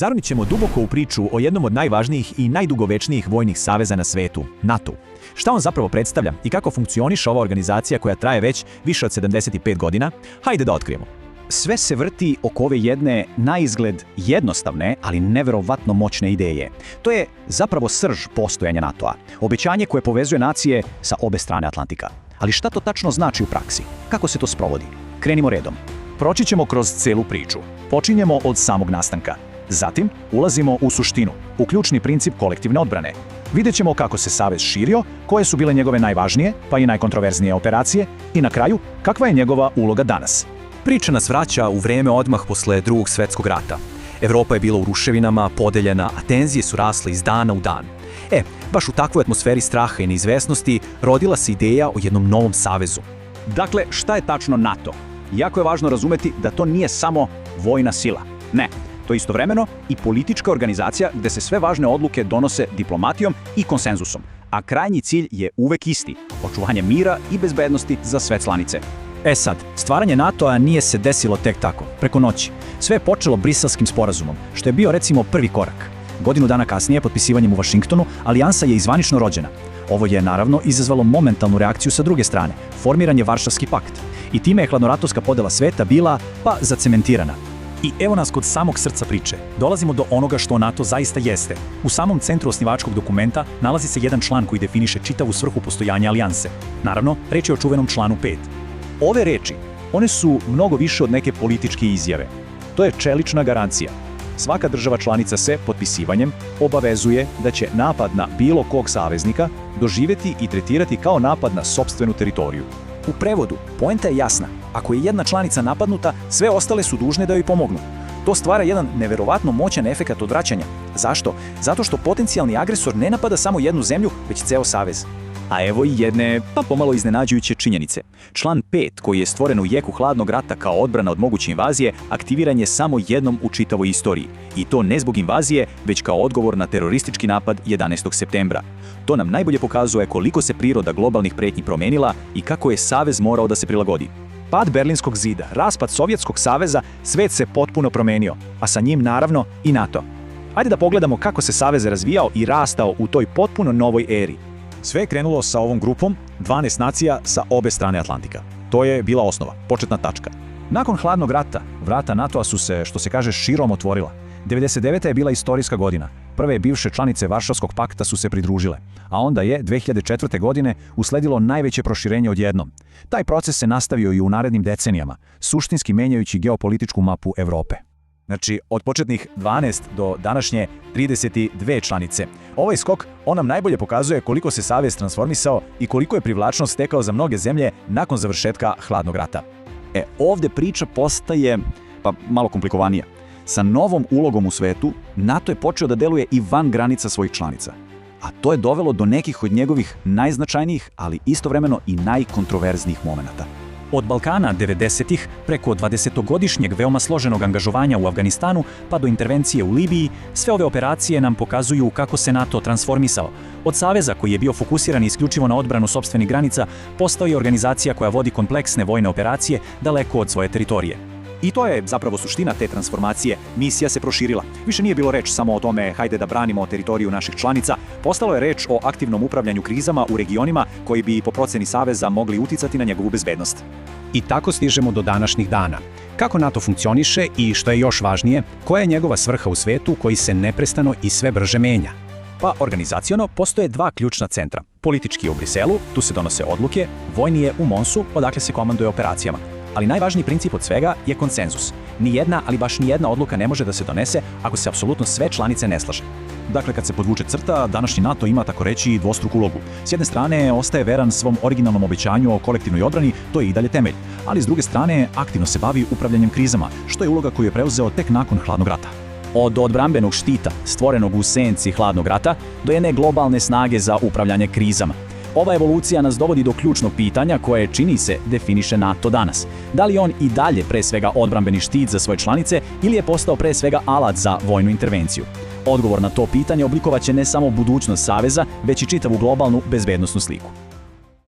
Zaronit ćemo duboko u priču o jednom od najvažnijih i najdugovečnijih vojnih saveza na svetu, NATO. Šta on zapravo predstavlja i kako funkcioniše ova organizacija koja traje već više od 75 godina? Hajde da otkrijemo. Sve se vrti oko ove jedne naizgled jednostavne, ali neverovatno moćne ideje. To je zapravo srž postojanja NATO-a. Obećanje koje povezuje nacije sa obe strane Atlantika. Ali šta to tačno znači u praksi? Kako se to sprovodi? Krenimo redom. Proći ćemo kroz celu priču. Počinjemo od samog nastanka. Zatim ulazimo u suštinu, u ključni princip kolektivne odbrane. Vidjet ćemo kako se savez širio, koje su bile njegove najvažnije, pa i najkontroverznije operacije i na kraju, kakva je njegova uloga danas. Priča nas vraća u vreme odmah posle Drugog svjetskog rata. Evropa je bila u ruševinama, podeljena, a tenzije su rasle iz dana u dan. Baš u takvoj atmosferi straha i neizvesnosti rodila se ideja o jednom novom savezu. Dakle, šta je tačno NATO? Jako je važno razumeti da to nije samo vojna sila. Ne, to je istovremeno i politička organizacija gde se sve važne odluke donose diplomatijom i konsenzusom, a krajnji cilj je uvek isti – očuvanje mira i bezbednosti za sve članice. Sad, stvaranje NATO-a nije se desilo tek tako, preko noći. Sve je počelo Briselskim sporazumom, što je bio recimo prvi korak. Godinu dana kasnije, potpisivanjem u Vašingtonu, alijansa je izvanično rođena. Ovo je naravno izazvalo momentalnu reakciju sa druge strane, formiran je Varšavski pakt. I time je hladnoratovska podela sveta bila, zacementirana. I evo nas kod samog srca priče. Dolazimo do onoga što NATO zaista jeste. U samom centru osnivačkog dokumenta nalazi se jedan član koji definiše čitavu svrhu postojanja alijanse. Naravno, reč je o čuvenom članu 5. Ove reči, one su mnogo više od neke političke izjave. To je čelična garancija. Svaka država članica se, potpisivanjem, obavezuje da će napad na bilo kog saveznika doživjeti i tretirati kao napad na sopstvenu teritoriju. U prevodu, poenta je jasna. Ako je jedna članica napadnuta, sve ostale su dužne da joj pomognu. To stvara jedan neverovatno moćan efekat odvraćanja. Zašto? Zato što potencijalni agresor ne napada samo jednu zemlju, već ceo savez. A evo i jedne, pomalo iznenađujuće činjenice. Član 5, koji je stvoren u jeku hladnog rata kao odbrana od moguće invazije, aktiviran je samo jednom u čitavoj istoriji. I to ne zbog invazije, već kao odgovor na teroristički napad 11. septembra. To nam najbolje pokazuje koliko se priroda globalnih pretnji promenila i kako je savez morao da se prilagodi. Pad Berlinskog zida, raspad Sovjetskog saveza, svet se potpuno promenio, a sa njim naravno i NATO. Ajde da pogledamo kako se savez razvijao i rastao u toj potpuno novoj eri. Sve je krenulo sa ovom grupom 12 nacija sa obe strane Atlantika. To je bila osnova, početna tačka. Nakon hladnog rata, vrata NATO-a su se, što se kaže, širom otvorila. 99. je bila istorijska godina. Prve bivše članice Varšavskog pakta su se pridružile, a onda je 2004. godine usledilo najveće proširenje odjednom. Taj proces se nastavio i u narednim decenijama, suštinski menjajući geopolitičku mapu Evrope. Znači, od početnih 12 do današnje 32 članice. Ovaj skok, on nam najbolje pokazuje koliko se savez transformisao i koliko je privlačnost stekao za mnoge zemlje nakon završetka hladnog rata. Ovdje priča postaje malo komplikovanija. Sa novom ulogom u svetu, NATO je počeo da deluje i van granica svojih članica. A to je dovelo do nekih od njegovih najznačajnijih, ali istovremeno i najkontroverznijih momenata. Od Balkana 90-ih, preko 20-godišnjeg veoma složenog angažovanja u Afganistanu, pa do intervencije u Libiji, sve ove operacije nam pokazuju kako se NATO transformisao. Od saveza koji je bio fokusiran isključivo na odbranu sopstvenih granica, postao je organizacija koja vodi kompleksne vojne operacije daleko od svoje teritorije. I to je zapravo suština te transformacije. Misija se proširila. Više nije bilo reč samo o tome hajde da branimo teritoriju naših članica, postalo je reč o aktivnom upravljanju krizama u regionima koji bi po proceni saveza mogli uticati na njegovu bezbednost. I tako stižemo do današnjih dana. Kako NATO funkcioniše i, što je još važnije, koja je njegova svrha u svetu koji se neprestano i sve brže menja? Organizaciono postoje dva ključna centra. Politički je u Briselu, tu se donose odluke, vojni je u Monsu, odakle se komanduje operacijama. Ali najvažniji princip od svega je konsenzus. Nijedna, ali baš nijedna odluka ne može da se donese ako se apsolutno sve članice ne slaže. Dakle, kad se podvuče crta, današnji NATO ima tako reći dvostruku ulogu. S jedne strane, ostaje veran svom originalnom obećanju o kolektivnoj odbrani, to je i dalje temelj. Ali s druge strane, aktivno se bavi upravljanjem krizama, što je uloga koju je preuzeo tek nakon hladnog rata. Od odbrambenog štita, stvorenog u senci hladnog rata, do jedne globalne snage za upravljanje krizama. Ova evolucija nas dovodi do ključnog pitanja koje, čini se, definiše NATO danas. Da li on i dalje pre svega odbrambeni štit za svoje članice ili je postao pre svega alat za vojnu intervenciju? Odgovor na to pitanje oblikovaće ne samo budućnost saveza, već i čitavu globalnu bezbednosnu sliku.